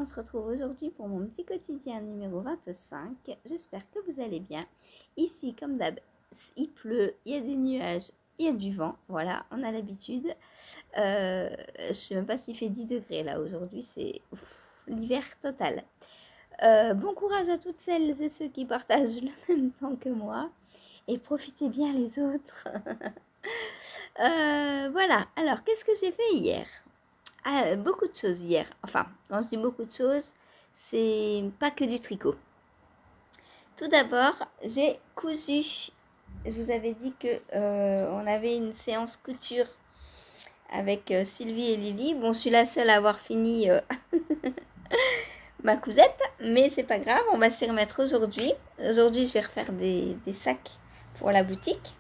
on se retrouve aujourd'hui pour mon petit quotidien numéro 25. J'espère que vous allez bien. Ici, comme d'hab, il pleut, il y a des nuages, il y a du vent. Voilà, on a l'habitude. Je ne sais même pas s'il fait 10 degrés là aujourd'hui, c'est l'hiver total. Bon courage à toutes celles et ceux qui partagent le même temps que moi. Et profitez bien les autres. Voilà, alors qu'est-ce que j'ai fait hier? Beaucoup de choses hier. Enfin, quand je dis beaucoup de choses, c'est pas que du tricot. Tout d'abord, j'ai cousu. Je vous avais dit que on avait une séance couture avec Sylvie et Lily. Bon, je suis la seule à avoir fini ma cousette, mais c'est pas grave, on va s'y remettre aujourd'hui. Aujourd'hui, je vais refaire des sacs pour la boutique.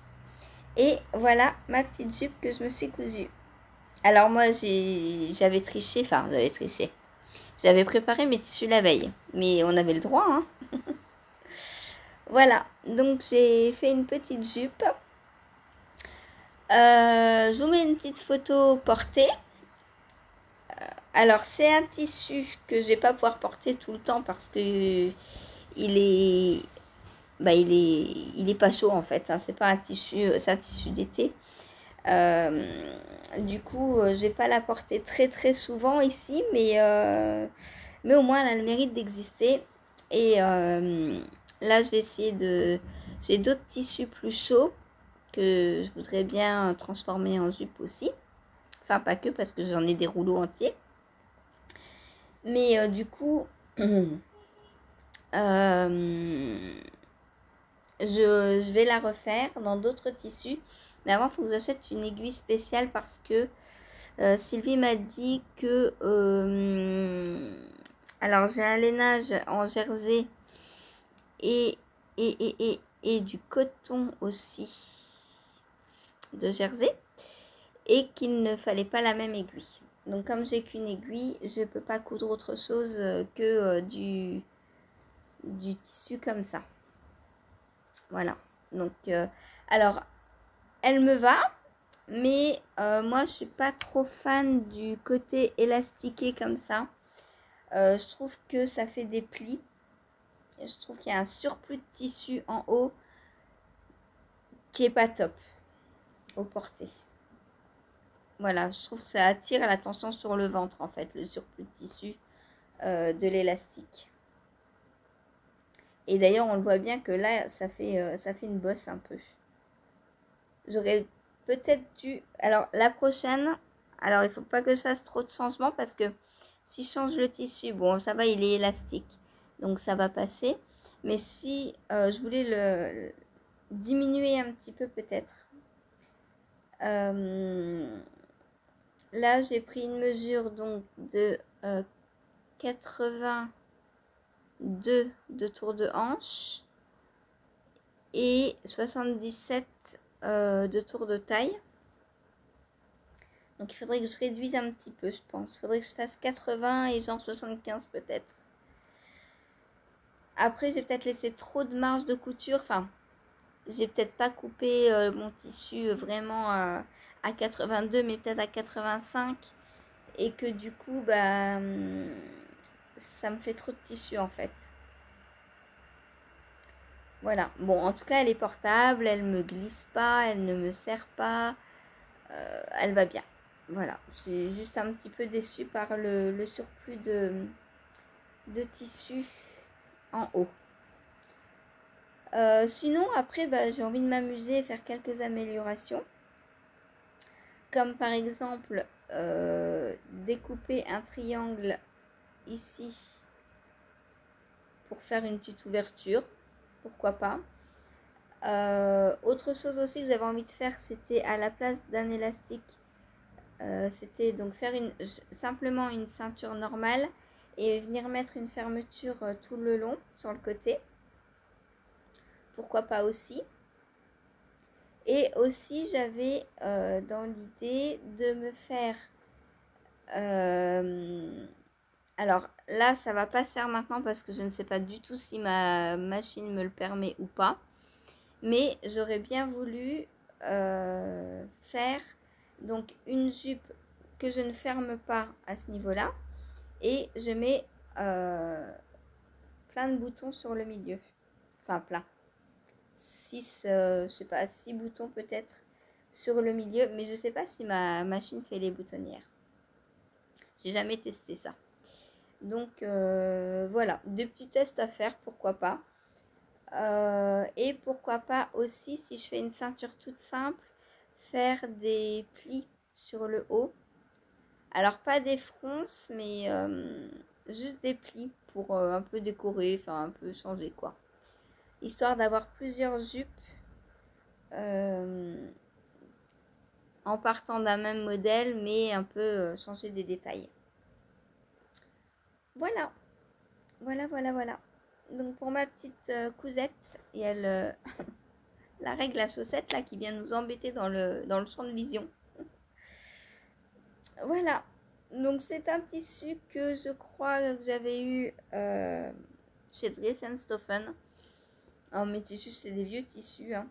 Et voilà ma petite jupe que je me suis cousue. Alors moi, j'avais triché, enfin, j'avais triché. J'avais préparé mes tissus la veille, mais on avait le droit, hein. Voilà, donc j'ai fait une petite jupe. Je vous mets une petite photo portée. Alors c'est un tissu que je vais pas pouvoir porter tout le temps parce que il est pas chaud en fait, hein. C'est pas un tissu, c'est un tissu d'été. Du coup, je vais pas la porter très très souvent ici, mais au moins elle a le mérite d'exister. Et là, je vais essayer de... J'ai d'autres tissus plus chauds que je voudrais bien transformer en jupe aussi. Enfin, pas que, parce que j'en ai des rouleaux entiers. Mais du coup, je vais la refaire dans d'autres tissus. Mais avant, il faut que j'achète une aiguille spéciale parce que Sylvie m'a dit que... alors, j'ai un lainage en jersey et du coton aussi de jersey. Et qu'il ne fallait pas la même aiguille. Donc, comme j'ai qu'une aiguille, je ne peux pas coudre autre chose que du tissu comme ça. Voilà. Donc, alors, elle me va. Mais moi, je suis pas trop fan du côté élastiqué comme ça. Je trouve que ça fait des plis. Je trouve qu'il y a un surplus de tissu en haut qui est pas top au porté. Voilà, je trouve que ça attire l'attention sur le ventre en fait, le surplus de tissu de l'élastique. Et d'ailleurs, on le voit bien que là, ça fait une bosse un peu. J'aurais peut-être dû... Alors, la prochaine... Alors, il ne faut pas que je fasse trop de changements parce que si je change le tissu, bon, ça va, il est élastique. Donc, ça va passer. Mais si je voulais le diminuer un petit peu peut-être. Là, j'ai pris une mesure donc de 82 de tour de hanche et 77 de tour de taille. Donc il faudrait que je réduise un petit peu, je pense. Il faudrait que je fasse 80 et genre 75 peut-être. Après, j'ai peut-être laissé trop de marge de couture. Enfin, j'ai peut-être pas coupé mon tissu vraiment à 82, mais peut-être à 85. Et que du coup, bah, ça me fait trop de tissu en fait. Voilà. Bon, en tout cas, elle est portable, elle me glisse pas, elle ne me serre pas. Elle va bien. Voilà. Je suis juste un petit peu déçue par le surplus de tissu en haut. Sinon, après, bah, j'ai envie de m'amuser et faire quelques améliorations. Comme par exemple, découper un triangle ici pour faire une petite ouverture. Pourquoi pas. Autre chose aussi que j'avais envie de faire, c'était à la place d'un élastique, c'était donc faire simplement une ceinture normale et venir mettre une fermeture tout le long sur le côté. Pourquoi pas aussi. Et aussi j'avais dans l'idée de me faire alors là ça va pas se faire maintenant parce que je ne sais pas du tout si ma machine me le permet ou pas. Mais j'aurais bien voulu faire donc une jupe que je ne ferme pas à ce niveau-là. Et je mets plein de boutons sur le milieu. Enfin, plein. 6, je sais pas, 6 boutons peut-être sur le milieu. Mais je sais pas si ma machine fait les boutonnières. J'ai jamais testé ça. Donc, voilà. Des petits tests à faire, pourquoi pas. Et pourquoi pas aussi, si je fais une ceinture toute simple, faire des plis sur le haut. Alors pas des fronces, mais juste des plis pour un peu décorer, enfin un peu changer quoi. Histoire d'avoir plusieurs jupes en partant d'un même modèle, mais un peu changer des détails. Voilà, voilà. Donc pour ma petite cousette, il y a la règle à chaussette là qui vient nous embêter dans le champ de vision. Voilà. Donc c'est un tissu que je crois que j'avais eu chez Dries & Stephen. Alors mes tissus c'est des vieux tissus. Hein.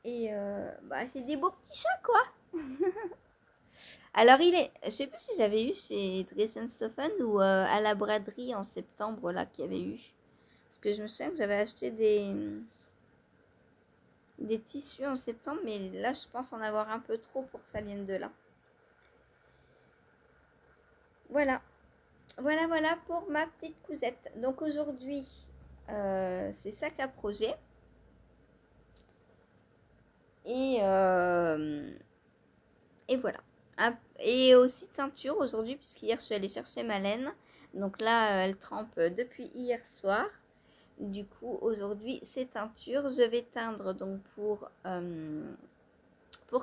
Et bah, c'est des beaux petits chats quoi. Alors je sais plus si j'avais eu chez Dries & Stephen ou à la braderie en septembre là qu'il y avait eu. Parce que je me souviens que j'avais acheté des tissus en septembre, mais là je pense en avoir un peu trop pour que ça vienne de là. Voilà. Voilà pour ma petite cousette. Donc aujourd'hui, c'est sac à projet. Et voilà. Et aussi teinture aujourd'hui, puisqu'hier je suis allée chercher ma laine. Donc là, elle trempe depuis hier soir. Du coup, aujourd'hui, c'est teinture. Je vais teindre donc pour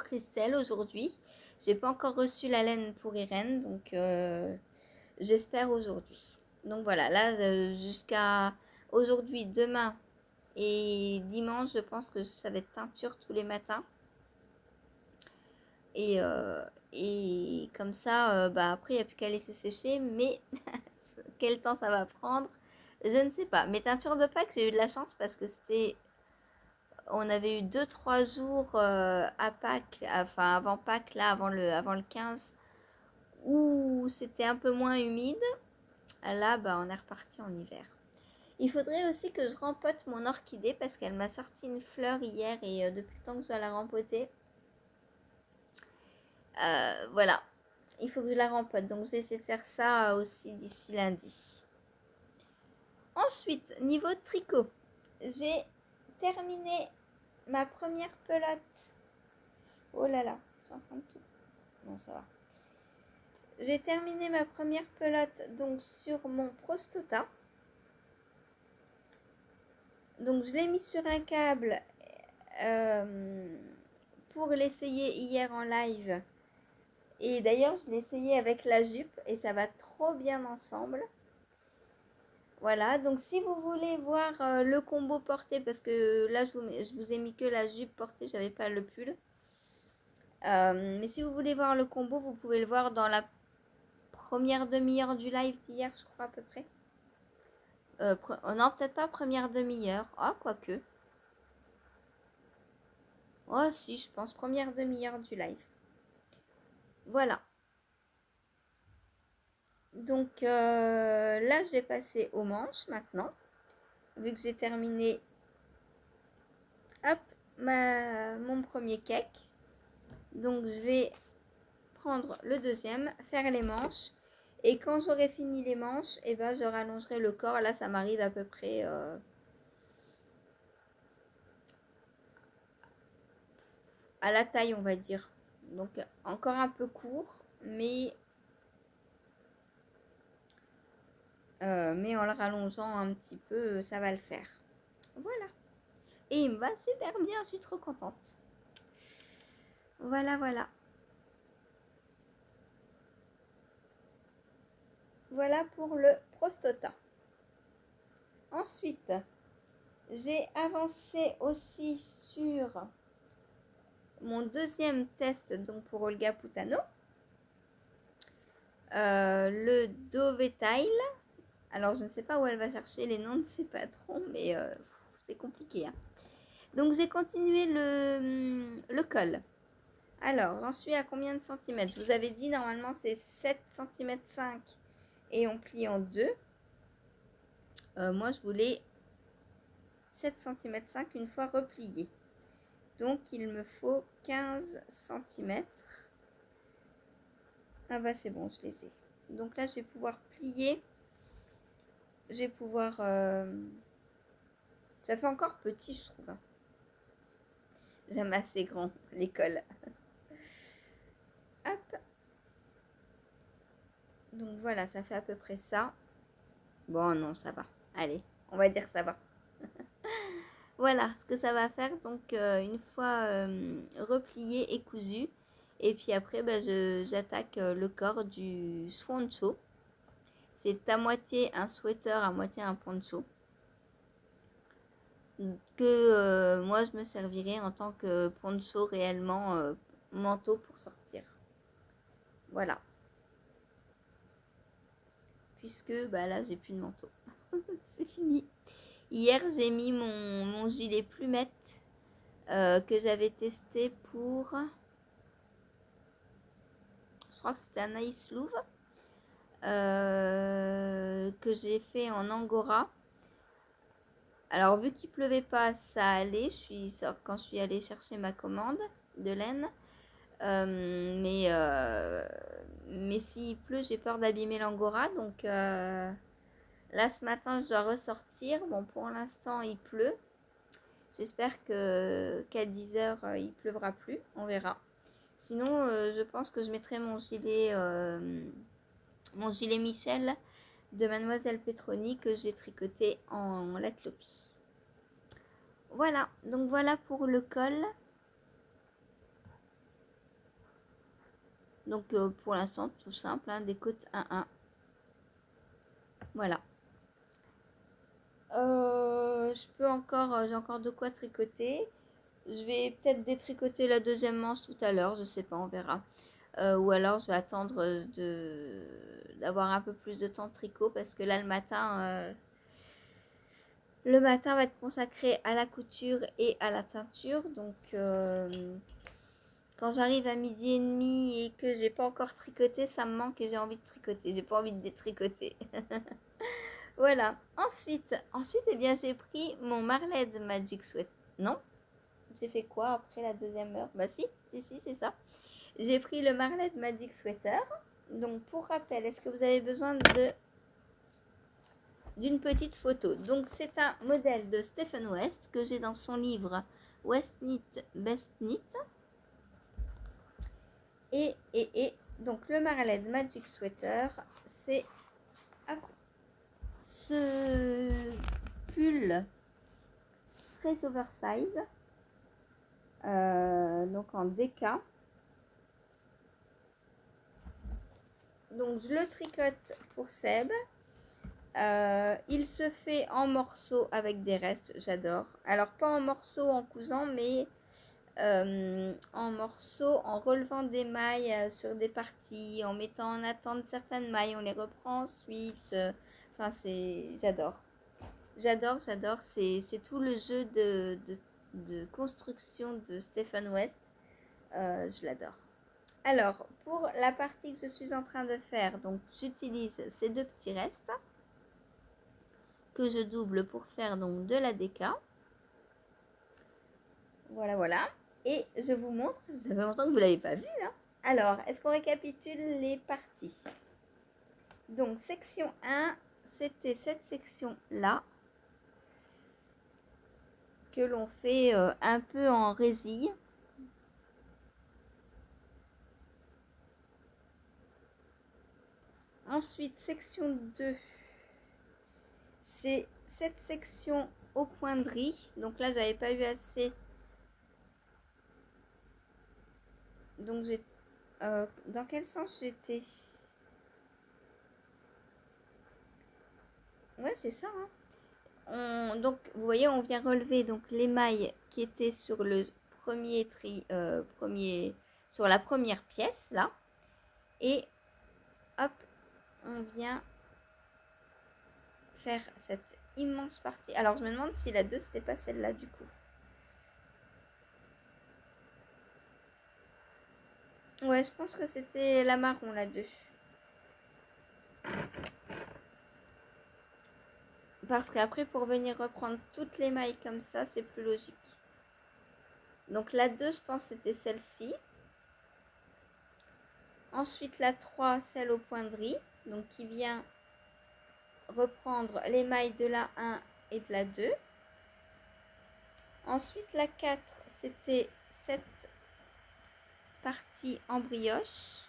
Christelle aujourd'hui. J'ai pas encore reçu la laine pour Irène, donc j'espère aujourd'hui. Donc voilà, là jusqu'à aujourd'hui, demain et dimanche, je pense que ça va être teinture tous les matins. Et comme ça, bah après, il n'y a plus qu'à laisser sécher. Mais quel temps ça va prendre, je ne sais pas. Mes teintures de Pâques, j'ai eu de la chance parce que on avait eu 2-3 jours à Pâques, enfin avant Pâques, là, avant le 15, où c'était un peu moins humide. Là, bah, on est reparti en hiver. Il faudrait aussi que je rempote mon orchidée parce qu'elle m'a sorti une fleur hier et depuis le temps que je dois la rempoter. Voilà, il faut que je la rempote. Donc je vais essayer de faire ça aussi d'ici lundi. Ensuite, niveau tricot, j'ai terminé ma première pelote. Oh là là, j'ai en train de tout. Non, ça va. J'ai terminé ma première pelote donc sur mon Prostota. Donc je l'ai mis sur un câble pour l'essayer hier en live. Et d'ailleurs je l'ai essayé avec la jupe et ça va trop bien ensemble. Voilà, donc si vous voulez voir le combo porté, parce que là je vous ai mis que la jupe portée, j'avais pas le pull. Mais si vous voulez voir le combo, vous pouvez le voir dans la première demi-heure du live d'hier, je crois à peu près. Non, peut-être pas première demi-heure. Ah, quoique. Oh, si, je pense première demi-heure du live. Voilà. Donc là, je vais passer aux manches maintenant. Vu que j'ai terminé hop, mon premier cake. Donc je vais prendre le deuxième, faire les manches. Et quand j'aurai fini les manches, et ben, je rallongerai le corps. Là, ça m'arrive à peu près à la taille, on va dire. Donc encore un peu court, mais en le rallongeant un petit peu, ça va le faire. Voilà. Et il me va super bien, je suis trop contente. Voilà. Voilà pour le Prostota. Ensuite, j'ai avancé aussi sur mon deuxième test donc pour Olga Putano. Le Dovetail. Alors, je ne sais pas où elle va chercher les noms de ses patrons, mais c'est compliqué. Hein. Donc, j'ai continué le col. Alors, j'en suis à combien de centimètres? Je vous avais dit, normalement, c'est 7 cm 5 et on plie en deux. Moi, je voulais 7 cm 5 une fois replié. Donc, il me faut 15 cm. Ah bah c'est bon, je les ai. Donc là, je vais pouvoir plier. Je vais pouvoir... Ça fait encore petit, je trouve. J'aime assez grand, l'école. Hop. Donc voilà, ça fait à peu près ça. Bon, non, ça va. Allez, on va dire ça va. Voilà ce que ça va faire. Donc, une fois replié et cousu. Et puis après, bah, j'attaque le corps du swancho. C'est à moitié un sweater, à moitié un poncho. Que moi, je me servirai en tant que poncho réellement manteau pour sortir. Voilà. Puisque bah, là, j'ai plus de manteau. C'est fini. Hier, j'ai mis mon gilet plumette que j'avais testé pour... Je crois que c'était un Nice Louvre. Que j'ai fait en Angora. Alors, vu qu'il pleuvait pas, ça allait. Quand je suis allée chercher ma commande de laine. Mais s'il pleut, j'ai peur d'abîmer l'Angora. Donc, là, ce matin, je dois ressortir. Bon, pour l'instant, il pleut. J'espère qu'à 10h, il pleuvra plus. On verra. Sinon, je pense que je mettrai mon gilet Michel de Mademoiselle Petroni que j'ai tricoté en latlopi. Voilà, donc voilà pour le col. Donc pour l'instant, tout simple, hein, des côtes 1-1. Voilà. J'ai encore de quoi tricoter. Je vais peut-être détricoter la deuxième manche tout à l'heure, je sais pas, on verra. Ou alors je vais attendre d'avoir un peu plus de temps de tricot parce que là le matin va être consacré à la couture et à la teinture. Donc quand j'arrive à 12h30 et que j'ai pas encore tricoté, ça me manque et j'ai envie de tricoter. J'ai pas envie de détricoter. Voilà. Ensuite, eh bien, j'ai pris mon Marled Magic Sweat. Non? J'ai fait quoi après la deuxième heure? Bah si, c'est ça. J'ai pris le Marled Magic Sweater. Donc, pour rappel, est-ce que vous avez besoin d'une petite photo? Donc, c'est un modèle de Stephen West que j'ai dans son livre West Knit Best Knit. Et donc, le Marled Magic Sweater, c'est ce pull très oversize, donc en DK. Donc je le tricote pour Seb. Il se fait en morceaux avec des restes, j'adore. Alors pas en morceaux en cousant, mais en morceaux, en relevant des mailles sur des parties, en mettant en attente certaines mailles, on les reprend ensuite. Enfin, j'adore. J'adore. C'est tout le jeu de construction de Stephen West. Je l'adore. Alors, pour la partie que je suis en train de faire, donc j'utilise ces deux petits restes que je double pour faire donc de la DK. Voilà. Et je vous montre, ça fait longtemps que vous ne l'avez pas vu. Hein. Alors, est-ce qu'on récapitule les parties? Donc, section 1, c'était cette section-là que l'on fait un peu en résille. Ensuite, section 2, c'est cette section au poinderie. Donc là, j'avais pas eu assez. Donc, dans quel sens j'étais? Ouais, c'est ça. Hein. Donc, vous voyez, on vient relever donc les mailles qui étaient sur le sur la première pièce là. Et hop, on vient faire cette immense partie. Alors, je me demande si la 2, c'était pas celle-là du coup. Ouais, je pense que c'était la marron, la 2. Parce qu'après, pour venir reprendre toutes les mailles comme ça, c'est plus logique. Donc la 2, je pense c'était celle-ci. Ensuite la 3, celle au point de riz. Donc qui vient reprendre les mailles de la 1 et de la 2. Ensuite la 4, c'était cette partie en brioche.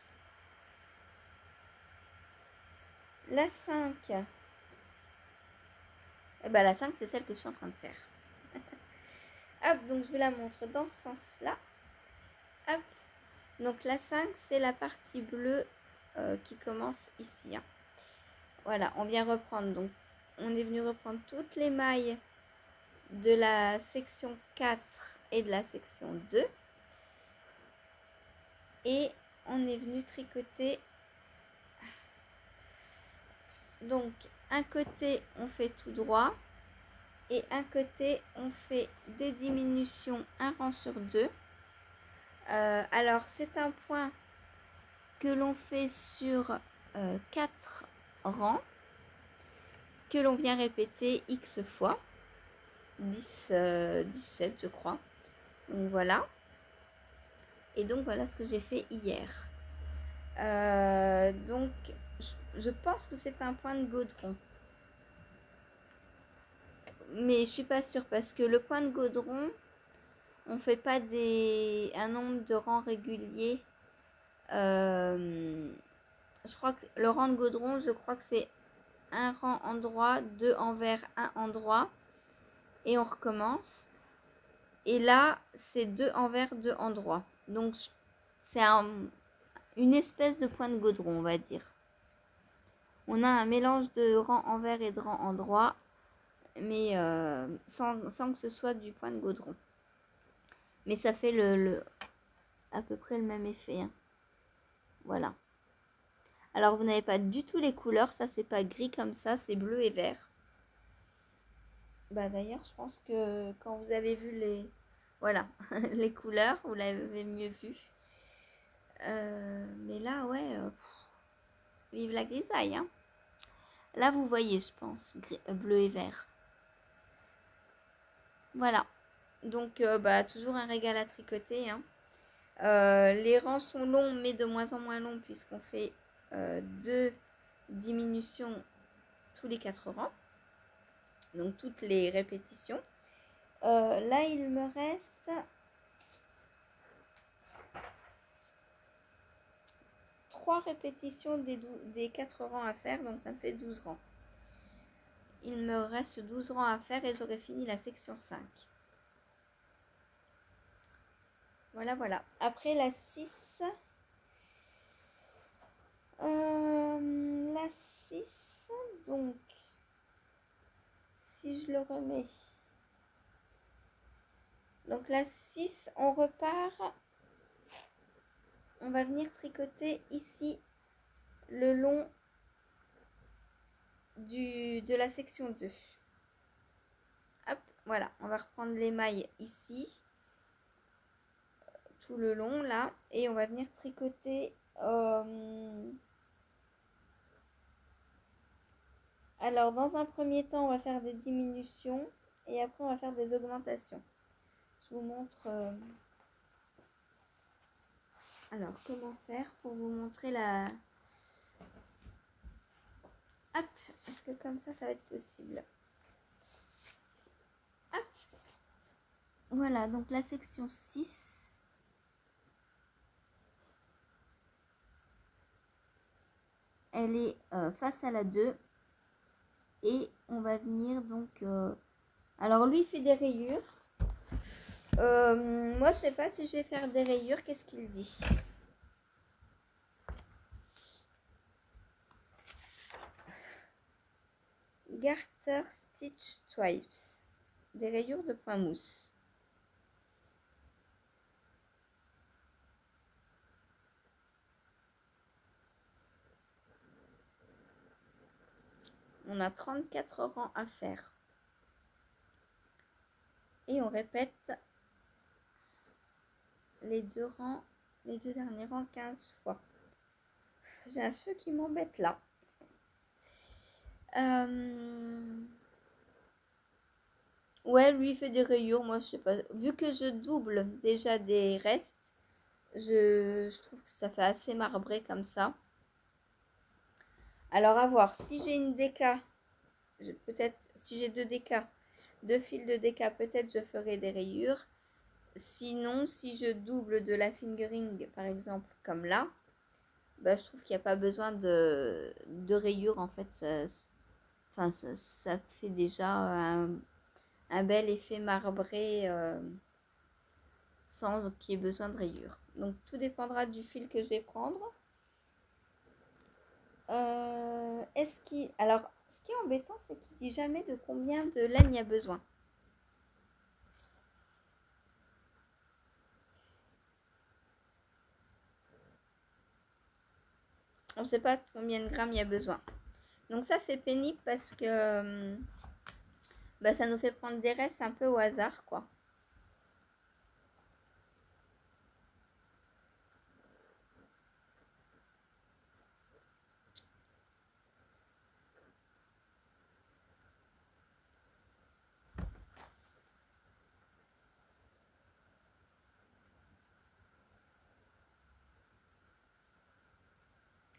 La 5, la 5 c'est celle que je suis en train de faire. Hop, donc je vous la montre dans ce sens-là. Hop, donc la 5 c'est la partie bleue qui commence ici. Hein. Voilà, on vient reprendre. Donc on est venu reprendre toutes les mailles de la section 4 et de la section 2. Et on est venu tricoter. Donc un côté on fait tout droit. Et un côté on fait des diminutions un rang sur 2. Alors c'est un point que l'on fait sur 4 rangs que l'on vient répéter X fois 17 je crois. Donc voilà. Et donc voilà ce que j'ai fait hier. Donc je pense que c'est un point de gaudron. Mais je suis pas sûre parce que le point de gaudron, on fait pas un nombre de rangs réguliers. Je crois que le rang de gaudron, je crois que c'est un rang endroit, 2 envers, 1 endroit. Et on recommence. Et là, c'est 2 envers, 2 endroits. Donc c'est une espèce de point de gaudron, on va dire. On a un mélange de rang envers et de rang endroit, mais sans que ce soit du point de gaudron. Mais ça fait à peu près le même effet. Hein. Voilà. Alors vous n'avez pas du tout les couleurs, ça c'est pas gris comme ça, c'est bleu et vert. D'ailleurs, je pense que quand vous avez vu voilà, les couleurs, vous l'avez mieux vu. Mais là, ouais, vive la grisaille. Hein. Là, vous voyez, je pense, bleu et vert. Voilà. Donc, toujours un régal à tricoter. Hein. Les rangs sont longs, mais de moins en moins longs, puisqu'on fait 2 diminutions tous les 4 rangs. Donc, toutes les répétitions. Là, il me reste 3 répétitions des 4 rangs à faire, donc ça me fait 12 rangs. Il me reste 12 rangs à faire et j'aurai fini la section 5. Voilà, voilà. Après la 6, donc, si je le remets, donc la 6, on repart, on va venir tricoter ici le long de la section 2. Hop, voilà, on va reprendre les mailles ici, tout le long là, et on va venir tricoter alors dans un premier temps on va faire des diminutions et après on va faire des augmentations. Je vous montre alors comment faire pour vous montrer la hop, parce que comme ça va être possible. Hop, voilà, donc la section 6. Elle est face à la 2 et on va venir donc alors lui il fait des rayures. Moi je sais pas si je vais faire des rayures. Qu'est-ce qu'il dit? Garter Stitch Twice, des rayures de point mousse. On a 34 rangs à faire. Et on répète les deux derniers rangs 15 fois. J'ai un cheveu qui m'embête là. Ouais, lui il fait des rayures, moi je sais pas. Vu que je double déjà des restes, je trouve que ça fait assez marbré comme ça. Alors à voir, si j'ai une déca, peut-être si j'ai deux déca, deux fils de déca, peut-être je ferai des rayures. Sinon, si je double de la fingering, par exemple, comme là, bah, je trouve qu'il n'y a pas besoin de rayures. En fait, enfin, ça fait déjà un bel effet marbré sans qu'il y ait besoin de rayures. Donc, tout dépendra du fil que je vais prendre. Alors, ce qui est embêtant, c'est qu'il dit jamais de combien de laine il y a besoin. On ne sait pas combien de grammes il y a besoin. Donc ça, c'est pénible parce que bah, ça nous fait prendre des restes un peu au hasard, quoi.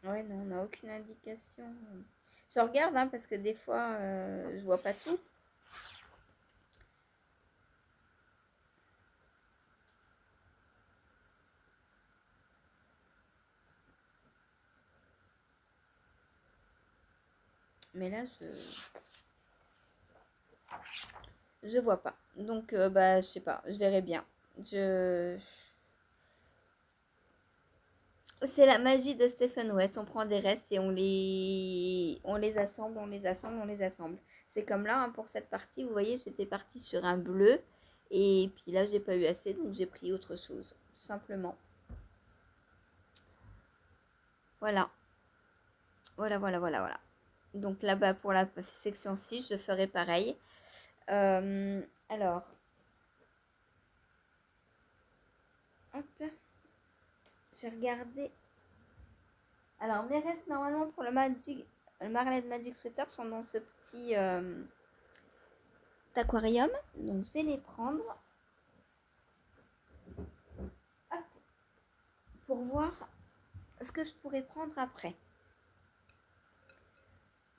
Ouais, non, on n'a aucune indication. Je regarde, hein, parce que des fois, je vois pas tout. Mais là, je vois pas. Donc, bah, je sais pas, je verrai bien. C'est la magie de Stephen West. On prend des restes et on les assemble, on les assemble, on les assemble. C'est comme là, hein, pour cette partie, vous voyez, j'étais partie sur un bleu. Et puis là, j'ai pas eu assez, donc j'ai pris autre chose. Tout simplement. Voilà. Voilà, voilà, voilà, voilà. Donc là-bas, pour la section 6, je ferai pareil. Alors, hop, j'ai regardé. Alors, mes restes, normalement, pour le Marled Magic Sweater sont dans ce petit aquarium. Donc, je vais les prendre. Hop, pour voir ce que je pourrais prendre après.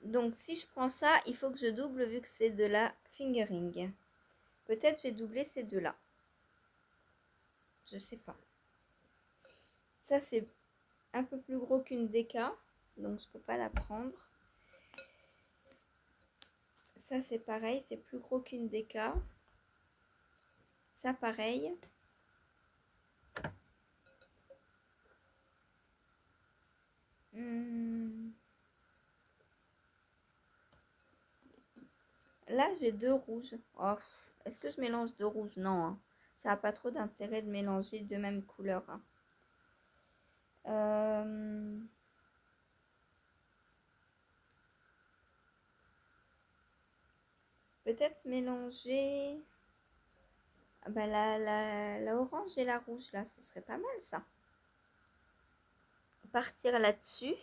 Donc, si je prends ça, il faut que je double vu que c'est de la fingering. Peut-être j'ai doublé ces deux-là. Je sais pas. Ça, c'est un peu plus gros qu'une déca. Donc, je peux pas la prendre. Ça, c'est pareil. C'est plus gros qu'une déca. Ça, pareil. Là, j'ai deux rouges. Oh, est-ce que je mélange deux rouges? Non, hein. Ça n'a pas trop d'intérêt de mélanger deux mêmes couleurs, hein. Peut-être mélanger bah, la orange et la rouge, là, ce serait pas mal, ça. Partir là-dessus.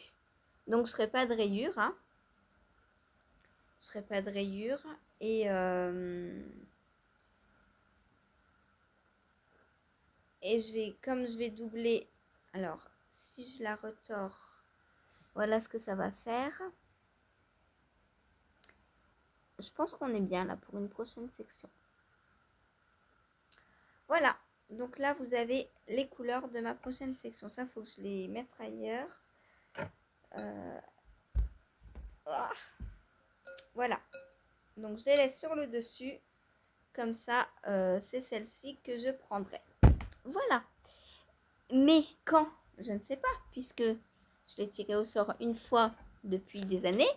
Donc, je ferai pas de rayures, hein. Je ferai pas de rayures. Et comme je vais doubler, alors, si je la retors, voilà ce que ça va faire. Je pense qu'on est bien là pour une prochaine section. Voilà, donc là vous avez les couleurs de ma prochaine section. Ça, faut que je les mette ailleurs. Oh, voilà, donc je les laisse sur le dessus. Comme ça, c'est celle-ci que je prendrai. Voilà. Mais quand? Je ne sais pas, puisque je l'ai tiré au sort une fois depuis des années.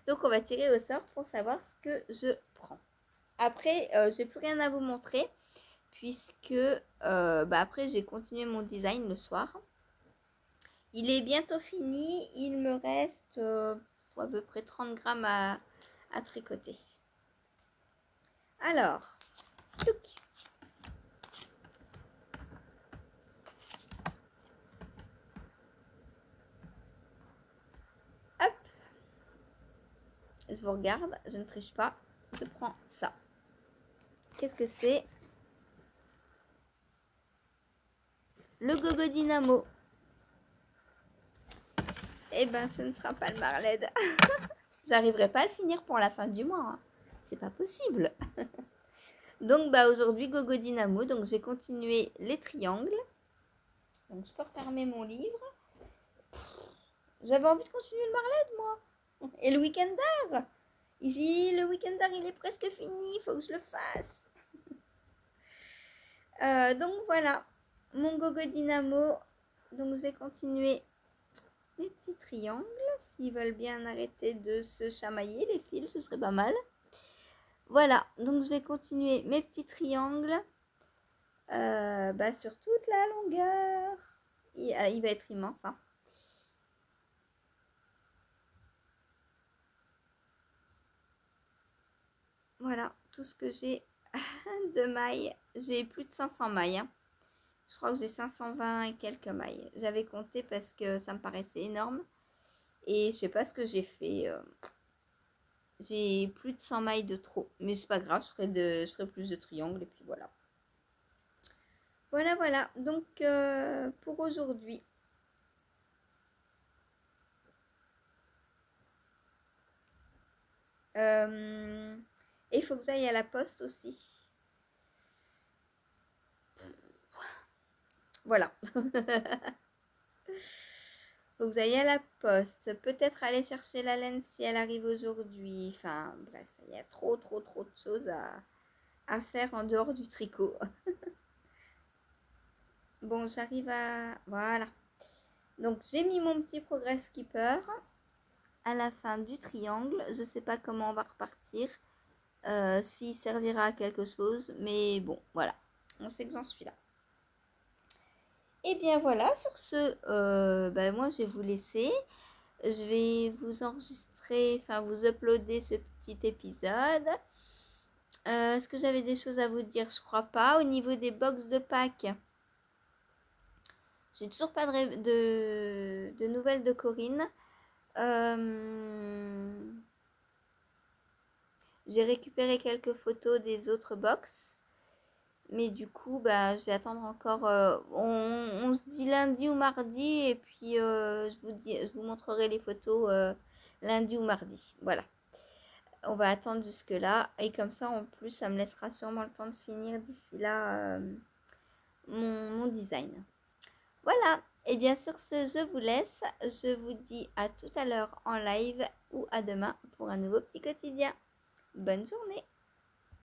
Donc on va tirer au sort pour savoir ce que je prends. Après, j'ai plus rien à vous montrer, puisque bah après j'ai continué mon design le soir. Il est bientôt fini, il me reste à peu près 30 grammes à tricoter. Alors, touc. Hop, je vous regarde, je ne triche pas. je prends ça. Qu'est-ce que c'est? Le Gogo Dynamo. Eh ben, ce ne sera pas le Marled. J'arriverai pas à le finir pour la fin du mois. Hein. C'est pas possible. Donc, bah aujourd'hui, Gogo Dynamo. Donc, je vais continuer les triangles. Donc, je peux refermer mon livre. J'avais envie de continuer le Marled, moi. Et le Weekender. Ici, le Weekender, il est presque fini. Il faut que je le fasse. Donc, voilà. Mon Gogo Dynamo. Donc, je vais continuer les petits triangles. S'ils veulent bien arrêter de se chamailler, les fils, ce serait pas mal. Voilà, donc je vais continuer mes petits triangles sur toute la longueur. Il va être immense. Hein. Voilà, tout ce que j'ai de mailles. J'ai plus de 500 mailles. Hein. Je crois que j'ai 520 et quelques mailles. J'avais compté parce que ça me paraissait énorme. Et je sais pas ce que j'ai fait. J'ai plus de 100 mailles de trop. Mais c'est pas grave, je ferai plus de triangles et puis voilà. Voilà. Donc, pour aujourd'hui. Et il faut que j'aille à la poste aussi. Voilà. Faut que j'aille à la poste. Peut-être aller chercher la laine si elle arrive aujourd'hui. Enfin, bref, il y a trop de choses à faire en dehors du tricot. Bon, j'arrive à... Voilà. Donc, j'ai mis mon petit progress skipper à la fin du triangle. Je sais pas comment on va repartir. S'il servira à quelque chose. Mais bon, voilà. On sait que j'en suis là. Et bien voilà, sur ce, moi je vais vous laisser. Je vais vous enregistrer, enfin vous uploader ce petit épisode. Est-ce que j'avais des choses à vous dire? Je crois pas. Au niveau des box de Pâques, j'ai toujours pas de nouvelles de Corinne. J'ai récupéré quelques photos des autres box. Mais du coup, je vais attendre encore. On se dit lundi ou mardi. Et puis, je vous montrerai les photos lundi ou mardi. Voilà. On va attendre jusque-là. Et comme ça, en plus, ça me laissera sûrement le temps de finir d'ici là mon design. Voilà. Et bien sur ce, je vous laisse. Je vous dis à tout à l'heure en live ou à demain pour un nouveau petit quotidien. Bonne journée.